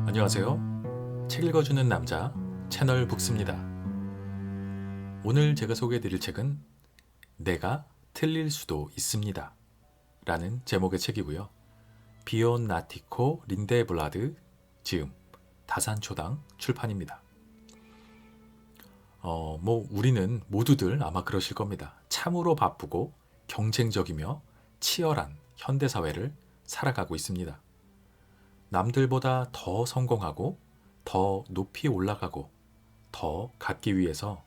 안녕하세요. 책 읽어주는 남자 채널 북스입니다. 오늘 제가 소개해드릴 책은 내가 틀릴 수도 있습니다 라는 제목의 책이고요. 비온 나티코 린데블라드 지음 다산초당 출판입니다. 우리는 모두들 아마 그러실 겁니다. 참으로 바쁘고 경쟁적이며 치열한 현대사회를 살아가고 있습니다. 남들보다 더 성공하고 더 높이 올라가고 더 갖기 위해서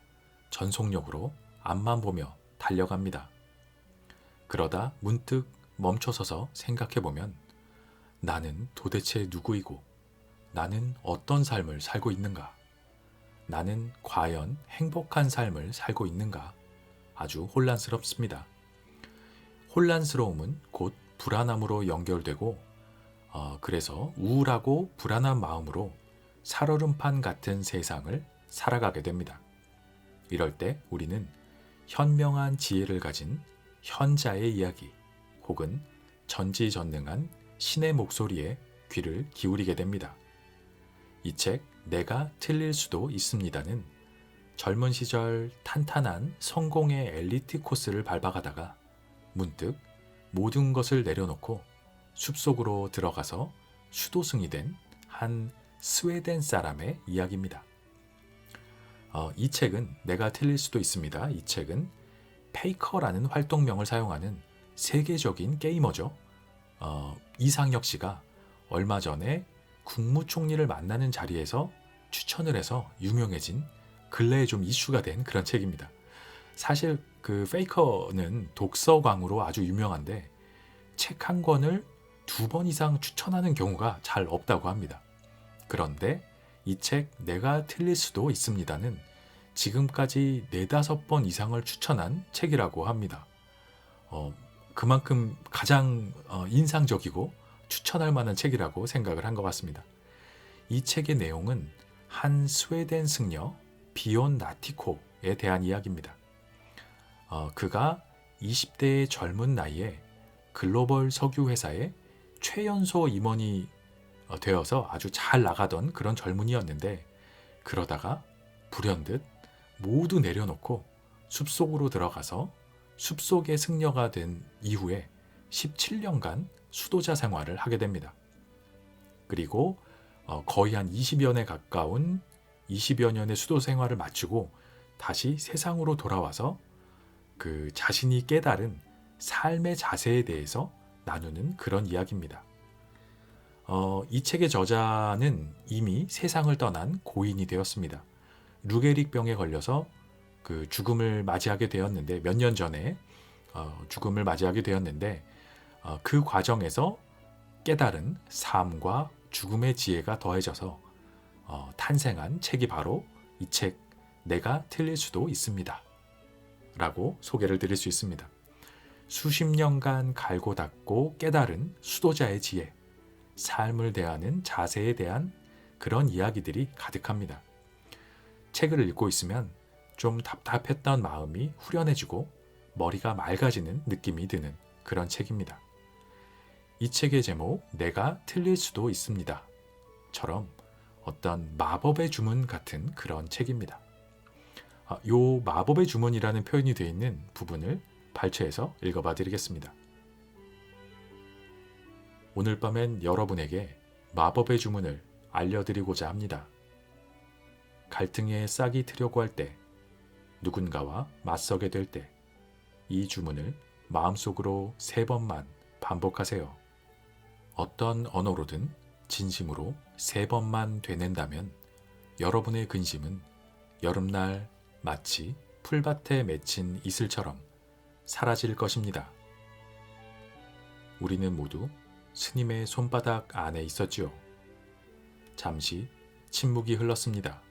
전속력으로 앞만 보며 달려갑니다. 그러다 문득 멈춰서서 생각해보면 나는 도대체 누구이고 나는 어떤 삶을 살고 있는가? 나는 과연 행복한 삶을 살고 있는가? 아주 혼란스럽습니다. 혼란스러움은 곧 불안함으로 연결되고 그래서 우울하고 불안한 마음으로 살얼음판 같은 세상을 살아가게 됩니다. 이럴 때 우리는 현명한 지혜를 가진 현자의 이야기 혹은 전지전능한 신의 목소리에 귀를 기울이게 됩니다. 이 책 내가 틀릴 수도 있습니다는 젊은 시절 탄탄한 성공의 엘리트 코스를 밟아가다가 문득 모든 것을 내려놓고 숲속으로 들어가서 수도승이 된 한 스웨덴 사람의 이야기입니다. 이 책은 내가 틀릴 수도 있습니다. 이 책은 페이커라는 활동명을 사용하는 세계적인 게이머죠. 이상혁 씨가 얼마 전에 국무총리를 만나는 자리에서 추천을 해서 유명해진 근래에 좀 이슈가 된 그런 책입니다. 사실 그 페이커는 독서광으로 아주 유명한데 책 한 권을 2번 이상 추천하는 경우가 잘 없다고 합니다. 그런데 이 책 내가 틀릴 수도 있습니다는 지금까지 4-5번 이상을 추천한 책이라고 합니다. 그만큼 가장 인상적이고 추천할 만한 책이라고 생각을 한 것 같습니다. 이 책의 내용은 한 스웨덴 승려 비온 나티코에 대한 이야기입니다. 그가 20대의 젊은 나이에 글로벌 석유 회사의 최연소 임원이 되어서 아주 잘 나가던 그런 젊은이였는데 그러다가 불현듯 모두 내려놓고 숲속으로 들어가서 숲속의 승려가 된 이후에 17년간 수도자 생활을 하게 됩니다. 그리고 거의 한 20여 년의 수도 생활을 마치고 다시 세상으로 돌아와서 그 자신이 깨달은 삶의 자세에 대해서 나누는 그런 이야기입니다. 이 책의 저자는 이미 세상을 떠난 고인이 되었습니다. 루게릭 병에 걸려서 그 죽음을 맞이하게 되었는데 몇 년 전에 죽음을 맞이하게 되었는데 그 과정에서 깨달은 삶과 죽음의 지혜가 더해져서 탄생한 책이 바로 이 책 내가 틀릴 수도 있습니다 라고 소개를 드릴 수 있습니다. 수십 년간 갈고 닦고 깨달은 수도자의 지혜, 삶을 대하는 자세에 대한 그런 이야기들이 가득합니다. 책을 읽고 있으면 좀 답답했던 마음이 후련해지고 머리가 맑아지는 느낌이 드는 그런 책입니다. 이 책의 제목 내가 틀릴 수도 있습니다 처럼 어떤 마법의 주문 같은 그런 책입니다. 요 마법의 주문이라는 표현이 되어 있는 부분을 발췌해서 읽어봐 드리겠습니다. 오늘 밤엔 여러분에게 마법의 주문을 알려드리고자 합니다. 갈등에 싹이 트려고 할 때, 누군가와 맞서게 될 때, 이 주문을 마음속으로 3번만 반복하세요. 어떤 언어로든 진심으로 3번만 되낸다면 여러분의 근심은 여름날 마치 풀밭에 맺힌 이슬처럼 사라질 것입니다. 우리는 모두 스님의 손바닥 안에 있었지요. 잠시 침묵이 흘렀습니다.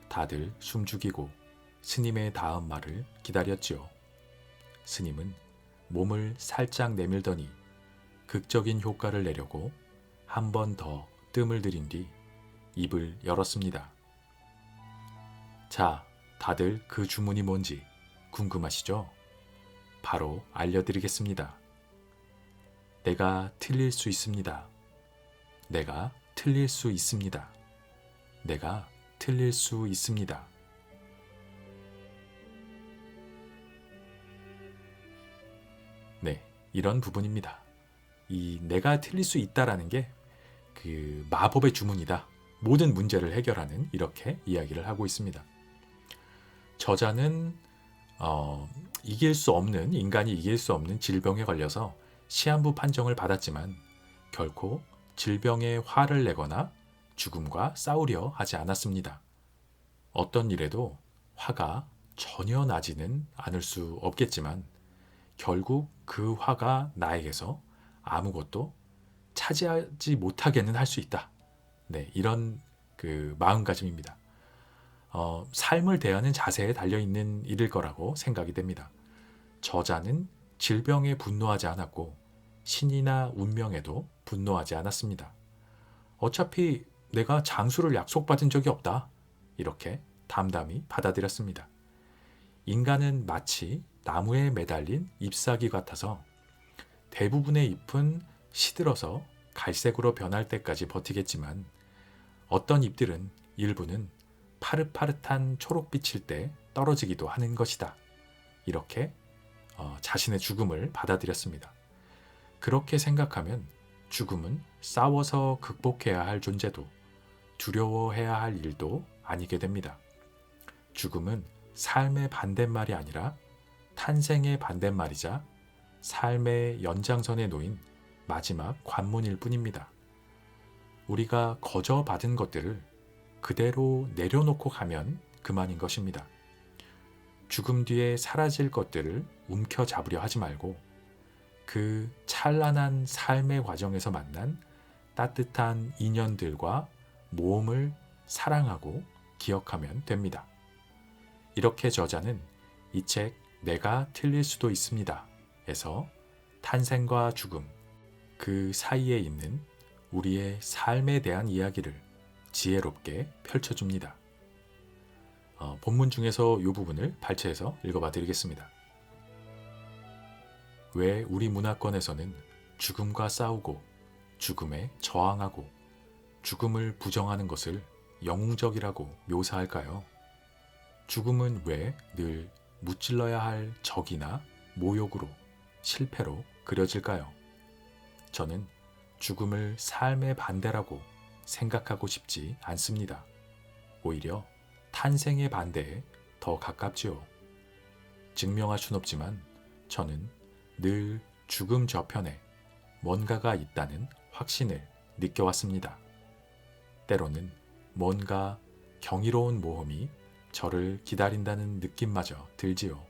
다들 숨죽이고 스님의 다음 말을 기다렸지요. 스님은 몸을 살짝 내밀더니 극적인 효과를 내려고 한 번 더 뜸을 들인 뒤 입을 열었습니다. 자, 다들 그 주문이 뭔지 궁금하시죠? 바로 알려드리겠습니다. 내가 틀릴 수 있습니다. 내가 틀릴 수 있습니다. 내가 틀릴 수 있습니다. 네, 이런 부분입니다. 이 내가 틀릴 수 있다라는 게 그 마법의 주문이다. 모든 문제를 해결하는 이렇게 이야기를 하고 있습니다. 저자는 인간이 이길 수 없는 질병에 걸려서 시한부 판정을 받았지만 결코 질병에 화를 내거나 죽음과 싸우려 하지 않았습니다. 어떤 일에도 화가 전혀 나지는 않을 수 없겠지만 결국 그 화가 나에게서 아무것도 차지하지 못하게는 할 수 있다. 네, 이런 그 마음가짐입니다. 삶을 대하는 자세에 달려있는 일일 거라고 생각이 됩니다. 저자는 질병에 분노하지 않았고 신이나 운명에도 분노하지 않았습니다. 어차피 내가 장수를 약속받은 적이 없다. 이렇게 담담히 받아들였습니다. 인간은 마치 나무에 매달린 잎사귀 같아서 대부분의 잎은 시들어서 갈색으로 변할 때까지 버티겠지만 어떤 잎들은 일부는 파릇파릇한 초록빛일 때 떨어지기도 하는 것이다. 이렇게 자신의 죽음을 받아들였습니다. 그렇게 생각하면 죽음은 싸워서 극복해야 할 존재도 두려워해야 할 일도 아니게 됩니다. 죽음은 삶의 반대말이 아니라 탄생의 반대말이자 삶의 연장선에 놓인 마지막 관문일 뿐입니다. 우리가 거저 받은 것들을 그대로 내려놓고 가면 그만인 것입니다. 죽음 뒤에 사라질 것들을 움켜잡으려 하지 말고 그 찬란한 삶의 과정에서 만난 따뜻한 인연들과 모험을 사랑하고 기억하면 됩니다. 이렇게 저자는 이 책 내가 틀릴 수도 있습니다. 에서 탄생과 죽음, 그 사이에 있는 우리의 삶에 대한 이야기를 지혜롭게 펼쳐줍니다. 본문 중에서 이 부분을 발췌해서 읽어봐 드리겠습니다. 왜 우리 문화권에서는 죽음과 싸우고 죽음에 저항하고 죽음을 부정하는 것을 영웅적이라고 묘사할까요? 죽음은 왜 늘 무찔러야 할 적이나 모욕으로 실패로 그려질까요? 저는 죽음을 삶의 반대라고 생각하고 싶지 않습니다. 오히려 탄생의 반대에 더 가깝지요. 증명할 순 없지만 저는 늘 죽음 저편에 뭔가가 있다는 확신을 느껴왔습니다. 때로는 뭔가 경이로운 모험이 저를 기다린다는 느낌마저 들지요.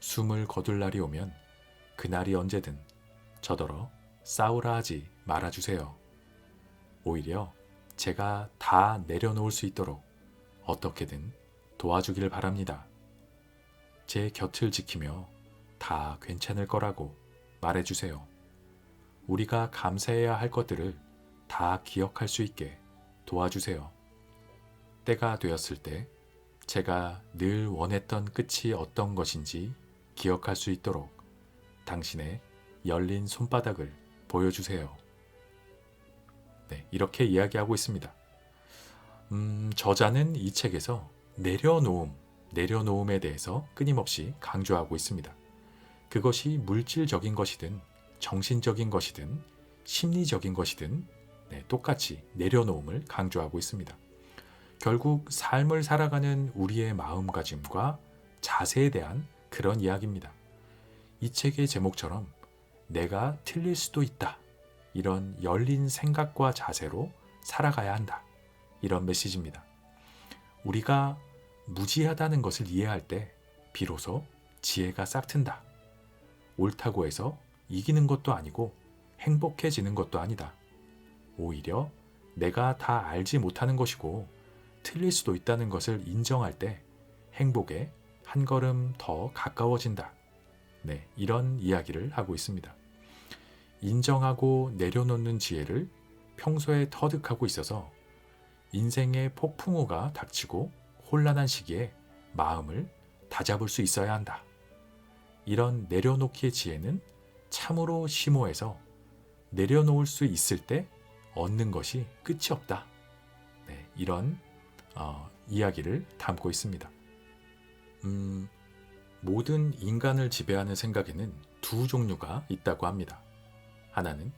숨을 거둘 날이 오면 그날이 언제든 저더러 싸우라 하지 말아주세요. 오히려 제가 다 내려놓을 수 있도록 어떻게든 도와주길 바랍니다. 제 곁을 지키며 다 괜찮을 거라고 말해주세요. 우리가 감사해야 할 것들을 다 기억할 수 있게 도와주세요. 때가 되었을 때 제가 늘 원했던 끝이 어떤 것인지 기억할 수 있도록 당신의 열린 손바닥을 보여주세요. 네, 이렇게 이야기하고 있습니다. 저자는 이 책에서 내려놓음에 대해서 끊임없이 강조하고 있습니다. 그것이 물질적인 것이든 정신적인 것이든 심리적인 것이든 똑같이 내려놓음을 강조하고 있습니다. 결국 삶을 살아가는 우리의 마음가짐과 자세에 대한 그런 이야기입니다. 이 책의 제목처럼 내가 틀릴 수도 있다. 이런 열린 생각과 자세로 살아가야 한다. 이런 메시지입니다. 우리가 무지하다는 것을 이해할 때 비로소 지혜가 싹튼다. 옳다고 해서 이기는 것도 아니고 행복해지는 것도 아니다. 오히려 내가 다 알지 못하는 것이고 틀릴 수도 있다는 것을 인정할 때 행복에 한 걸음 더 가까워진다. 네, 이런 이야기를 하고 있습니다. 인정하고 내려놓는 지혜를 평소에 터득하고 있어서 인생의 폭풍우가 닥치고 혼란한 시기에 마음을 다잡을 수 있어야 한다. 이런 내려놓기의 지혜는 참으로 심오해서 내려놓을 수 있을 때 얻는 것이 끝이 없다. 네, 이런 이야기를 담고 있습니다. 모든 인간을 지배하는 생각에는 두 종류가 있다고 합니다. 하나는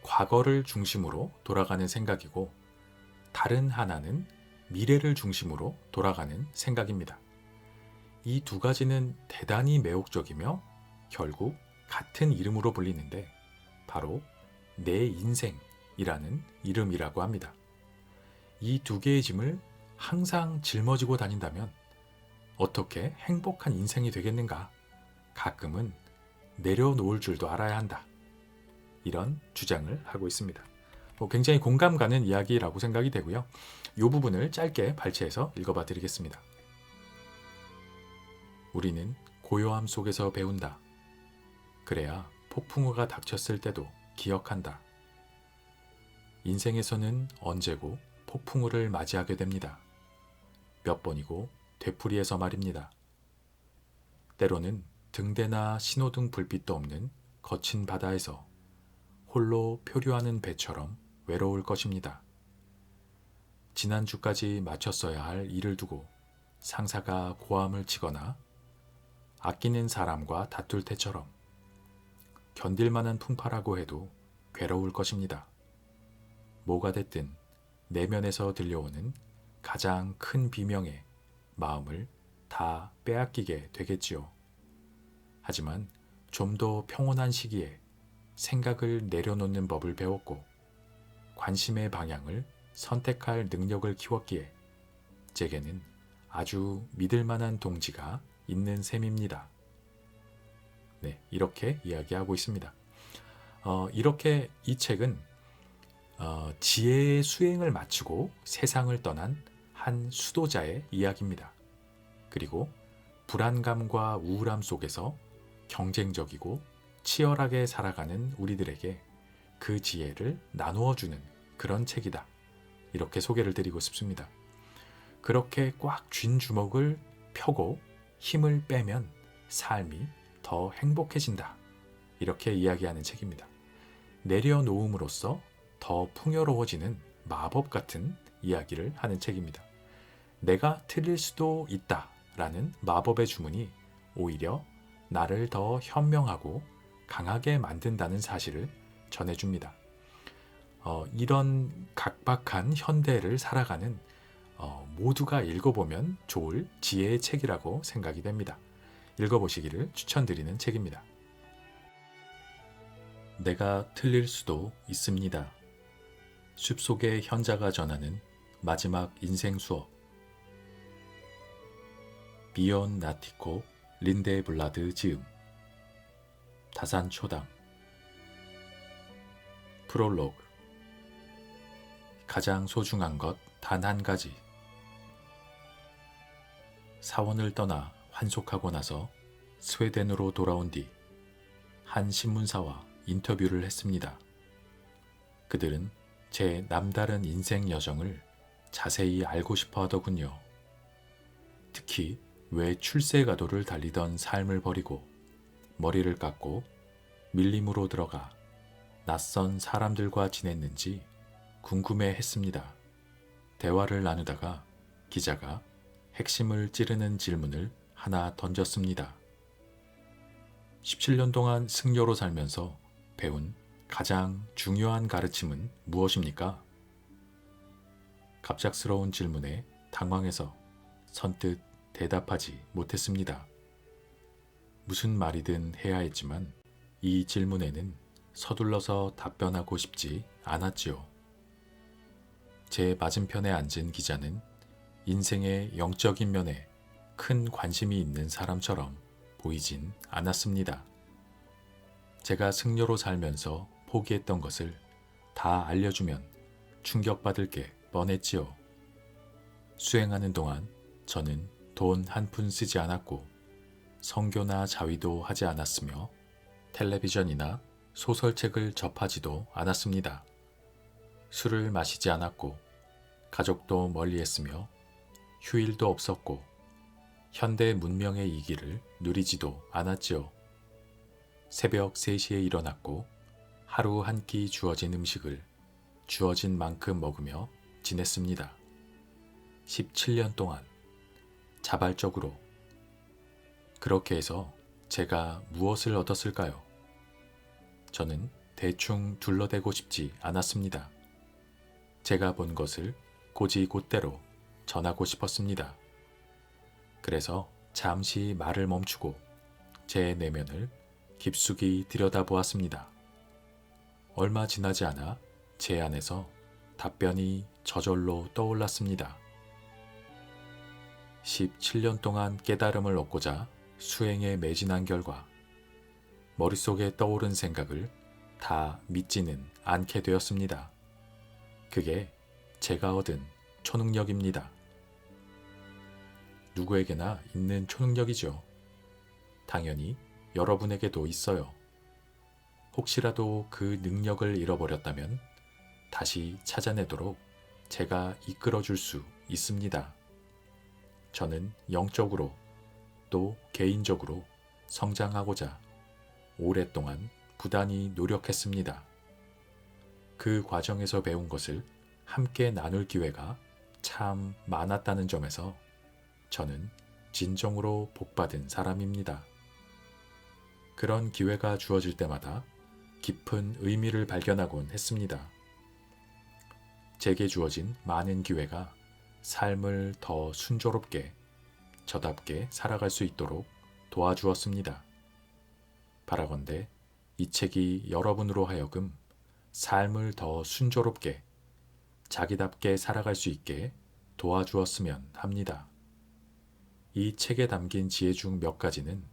과거를 중심으로 돌아가는 생각이고 다른 하나는 미래를 중심으로 돌아가는 생각입니다. 이 두 가지는 대단히 매혹적이며 결국 같은 이름으로 불리는데 바로 내 인생이라는 이름이라고 합니다. 이 두 개의 짐을 항상 짊어지고 다닌다면 어떻게 행복한 인생이 되겠는가? 가끔은 내려놓을 줄도 알아야 한다. 이런 주장을 하고 있습니다. 굉장히 공감 가는 이야기라고 생각이 되고요. 이 부분을 짧게 발췌해서 읽어봐 드리겠습니다. 우리는 고요함 속에서 배운다. 그래야 폭풍우가 닥쳤을 때도 기억한다. 인생에서는 언제고 폭풍우를 맞이하게 됩니다. 몇 번이고 되풀이해서 말입니다. 때로는 등대나 신호등 불빛도 없는 거친 바다에서 홀로 표류하는 배처럼 외로울 것입니다. 지난주까지 마쳤어야 할 일을 두고 상사가 고함을 치거나 아끼는 사람과 다툴 때처럼 견딜 만한 풍파라고 해도 괴로울 것입니다. 뭐가 됐든 내면에서 들려오는 가장 큰 비명에 마음을 다 빼앗기게 되겠지요. 하지만 좀 더 평온한 시기에 생각을 내려놓는 법을 배웠고 관심의 방향을 선택할 능력을 키웠기에 제게는 아주 믿을 만한 동지가 있는 셈입니다. 네, 이렇게 이야기하고 있습니다. 이렇게 이 책은 지혜의 수행을 마치고 세상을 떠난 한 수도자의 이야기입니다. 그리고 불안감과 우울함 속에서 경쟁적이고 치열하게 살아가는 우리들에게 그 지혜를 나누어주는 그런 책이다. 이렇게 소개를 드리고 싶습니다. 그렇게 꽉 쥔 주먹을 펴고 힘을 빼면 삶이 더 행복해진다. 이렇게 이야기하는 책입니다. 내려놓음으로써 더 풍요로워지는 마법 같은 이야기를 하는 책입니다. 내가 틀릴 수도 있다라는 마법의 주문이 오히려 나를 더 현명하고 강하게 만든다는 사실을 전해줍니다. 이런 각박한 현대를 살아가는 모두가 읽어보면 좋을 지혜의 책이라고 생각이 됩니다. 읽어보시기를 추천드리는 책입니다. 내가 틀릴 수도 있습니다. 숲속의 현자가 전하는 마지막 인생 수업. 비온 나티코 린데블라드 지음. 다산 초당. 프롤로그. 가장 소중한 것 단 한 가지. 사원을 떠나 환속하고 나서 스웨덴으로 돌아온 뒤 한 신문사와 인터뷰를 했습니다. 그들은 제 남다른 인생 여정을 자세히 알고 싶어 하더군요. 특히 왜 출세가도를 달리던 삶을 버리고 머리를 깎고 밀림으로 들어가 낯선 사람들과 지냈는지 궁금해 했습니다. 대화를 나누다가 기자가 핵심을 찌르는 질문을 하나 던졌습니다. 17년 동안 승려로 살면서 배운 가장 중요한 가르침은 무엇입니까? 갑작스러운 질문에 당황해서 선뜻 대답하지 못했습니다. 무슨 말이든 해야 했지만 이 질문에는 서둘러서 답변하고 싶지 않았지요. 제 맞은편에 앉은 기자는 인생의 영적인 면에 큰 관심이 있는 사람처럼 보이진 않았습니다. 제가 승려로 살면서 포기했던 것을 다 알려주면 충격받을 게 뻔했지요. 수행하는 동안 저는 돈 한 푼 쓰지 않았고 선교나 자위도 하지 않았으며 텔레비전이나 소설책을 접하지도 않았습니다. 술을 마시지 않았고 가족도 멀리했으며 휴일도 없었고 현대 문명의 이기를 누리지도 않았지요. 새벽 3시에 일어났고 하루 한 끼 주어진 음식을 주어진 만큼 먹으며 지냈습니다. 17년 동안 자발적으로. 그렇게 해서 제가 무엇을 얻었을까요? 저는 대충 둘러대고 싶지 않았습니다. 제가 본 것을 곧이곧대로 전하고 싶었습니다. 그래서 잠시 말을 멈추고 제 내면을 깊숙이 들여다보았습니다. 얼마 지나지 않아 제 안에서 답변이 저절로 떠올랐습니다. 17년 동안 깨달음을 얻고자 수행에 매진한 결과 머릿속에 떠오른 생각을 다 믿지는 않게 되었습니다. 그게 제가 얻은 초능력입니다. 누구에게나 있는 초능력이죠. 당연히 여러분에게도 있어요. 혹시라도 그 능력을 잃어버렸다면 다시 찾아내도록 제가 이끌어줄 수 있습니다. 저는 영적으로 또 개인적으로 성장하고자 오랫동안 부단히 노력했습니다. 그 과정에서 배운 것을 함께 나눌 기회가 참 많았다는 점에서 저는 진정으로 복받은 사람입니다. 그런 기회가 주어질 때마다 깊은 의미를 발견하곤 했습니다. 제게 주어진 많은 기회가 삶을 더 순조롭게, 저답게 살아갈 수 있도록 도와주었습니다. 바라건대 이 책이 여러분으로 하여금 삶을 더 순조롭게, 자기답게 살아갈 수 있게 도와주었으면 합니다. 이 책에 담긴 지혜 중 몇 가지는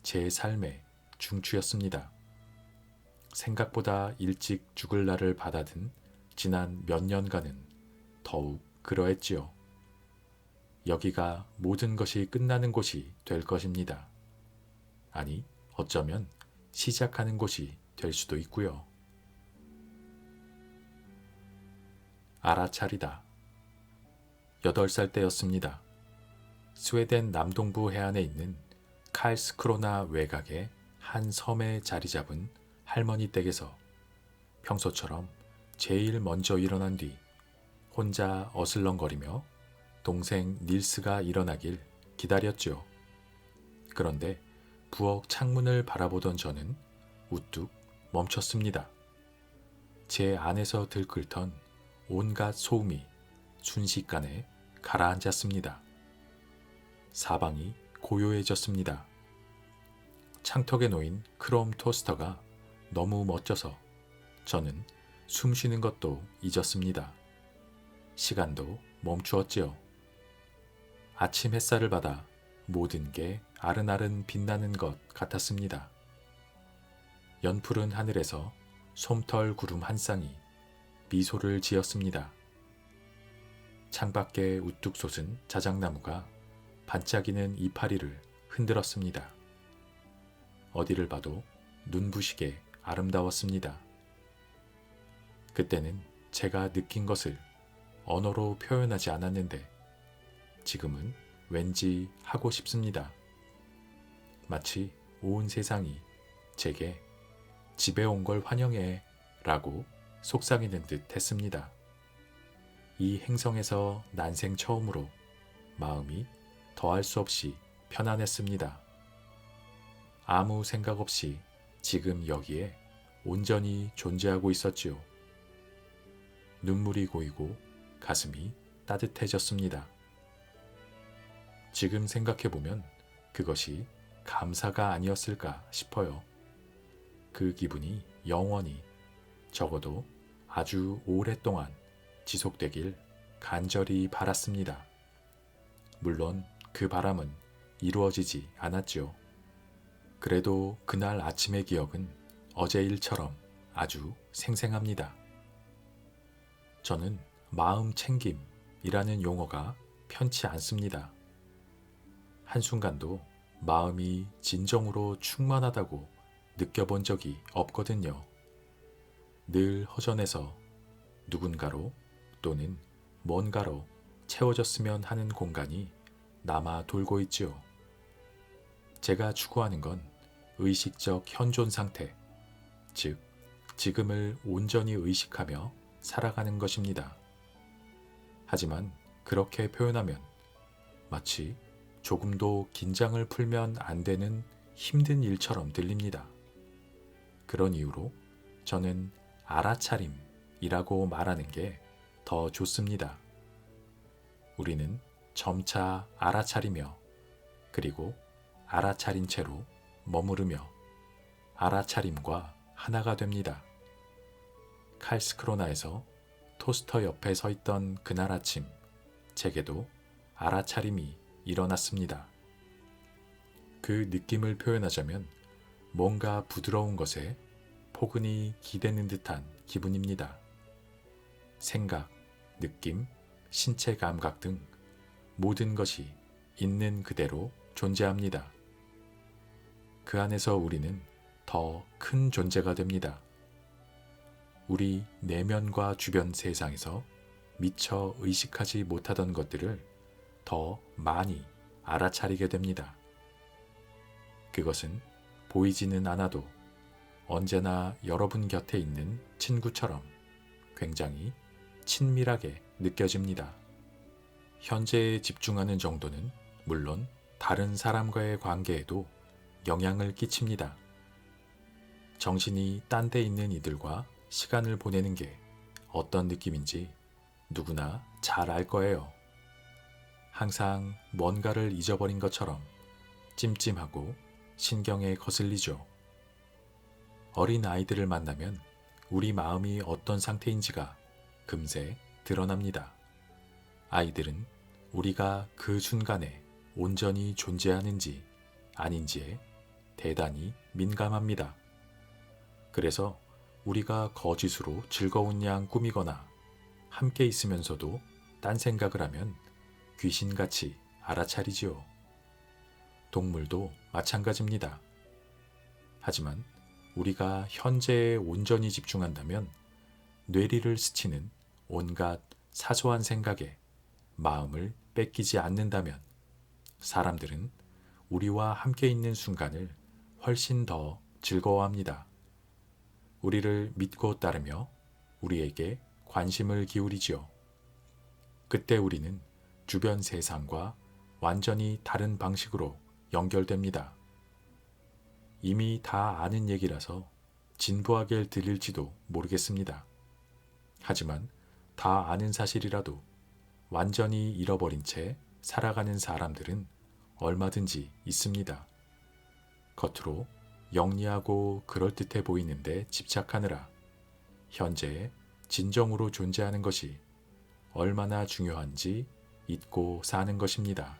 제 삶의 중추였습니다. 생각보다 일찍 죽을 날을 받아든 지난 몇 년간은 더욱 그러했지요. 여기가 모든 것이 끝나는 곳이 될 것입니다. 아니, 어쩌면 시작하는 곳이 될 수도 있고요. 알아차리다. 8살 때였습니다. 스웨덴 남동부 해안에 있는 칼스크로나 외곽의 한 섬에 자리 잡은 할머니 댁에서 평소처럼 제일 먼저 일어난 뒤 혼자 어슬렁거리며 동생 닐스가 일어나길 기다렸죠. 그런데 부엌 창문을 바라보던 저는 우뚝 멈췄습니다. 제 안에서 들끓던 온갖 소음이 순식간에 가라앉았습니다. 사방이 고요해졌습니다. 창턱에 놓인 크롬 토스터가 너무 멋져서 저는 숨 쉬는 것도 잊었습니다. 시간도 멈추었지요. 아침 햇살을 받아 모든 게 아른아른 빛나는 것 같았습니다. 연푸른 하늘에서 솜털 구름 한 쌍이 미소를 지었습니다. 창밖에 우뚝 솟은 자작나무가 반짝이는 이파리를 흔들었습니다. 어디를 봐도 눈부시게 아름다웠습니다. 그때는 제가 느낀 것을 언어로 표현하지 않았는데 지금은 왠지 하고 싶습니다. 마치 온 세상이 제게 집에 온 걸 환영해 라고 속삭이는 듯 했습니다. 이 행성에서 난생 처음으로 마음이 더할 수 없이 편안했습니다. 아무 생각 없이 지금 여기에 온전히 존재하고 있었지요. 눈물이 고이고 가슴이 따뜻해졌습니다. 지금 생각해보면 그것이 감사가 아니었을까 싶어요. 그 기분이 영원히, 적어도 아주 오랫동안 지속되길 간절히 바랐습니다. 물론 그 바람은 이루어지지 않았죠. 그래도 그날 아침의 기억은 어제 일처럼 아주 생생합니다. 저는 마음 챙김이라는 용어가 편치 않습니다. 한순간도 마음이 진정으로 충만하다고 느껴본 적이 없거든요. 늘 허전해서 누군가로 또는 뭔가로 채워졌으면 하는 공간이 남아 돌고 있지요. 제가 추구하는 건 의식적 현존 상태, 즉 지금을 온전히 의식하며 살아가는 것입니다. 하지만 그렇게 표현하면 마치 조금도 긴장을 풀면 안 되는 힘든 일처럼 들립니다. 그런 이유로 저는 알아차림이라고 말하는 게 더 좋습니다. 우리는 점차 알아차리며 그리고 알아차린 채로 머무르며 알아차림과 하나가 됩니다. 칼스크로나에서 토스터 옆에 서 있던 그날 아침 제게도 알아차림이 일어났습니다. 그 느낌을 표현하자면 뭔가 부드러운 것에 포근히 기대는 듯한 기분입니다. 생각, 느낌, 신체 감각 등 모든 것이 있는 그대로 존재합니다. 그 안에서 우리는 더 큰 존재가 됩니다. 우리 내면과 주변 세상에서 미처 의식하지 못하던 것들을 더 많이 알아차리게 됩니다. 그것은 보이지는 않아도 언제나 여러분 곁에 있는 친구처럼 굉장히 친밀하게 느껴집니다. 현재에 집중하는 정도는 물론 다른 사람과의 관계에도 영향을 끼칩니다. 정신이 딴 데 있는 이들과 시간을 보내는 게 어떤 느낌인지 누구나 잘 알 거예요. 항상 뭔가를 잊어버린 것처럼 찜찜하고 신경에 거슬리죠. 어린 아이들을 만나면 우리 마음이 어떤 상태인지가 금세 드러납니다. 아이들은 우리가 그 순간에 온전히 존재하는지 아닌지에 대단히 민감합니다. 그래서 우리가 거짓으로 즐거운 양 꾸미거나 함께 있으면서도 딴 생각을 하면 귀신같이 알아차리지요. 동물도 마찬가지입니다. 하지만 우리가 현재에 온전히 집중한다면 뇌리를 스치는 온갖 사소한 생각에 마음을 뺏기지 않는다면 사람들은 우리와 함께 있는 순간을 훨씬 더 즐거워합니다. 우리를 믿고 따르며 우리에게 관심을 기울이지요. 그때 우리는 주변 세상과 완전히 다른 방식으로 연결됩니다. 이미 다 아는 얘기라서 진부하게 들릴지도 모르겠습니다. 하지만 다 아는 사실이라도 완전히 잃어버린 채 살아가는 사람들은 얼마든지 있습니다. 겉으로 영리하고 그럴듯해 보이는데 집착하느라 현재에 진정으로 존재하는 것이 얼마나 중요한지 잊고 사는 것입니다.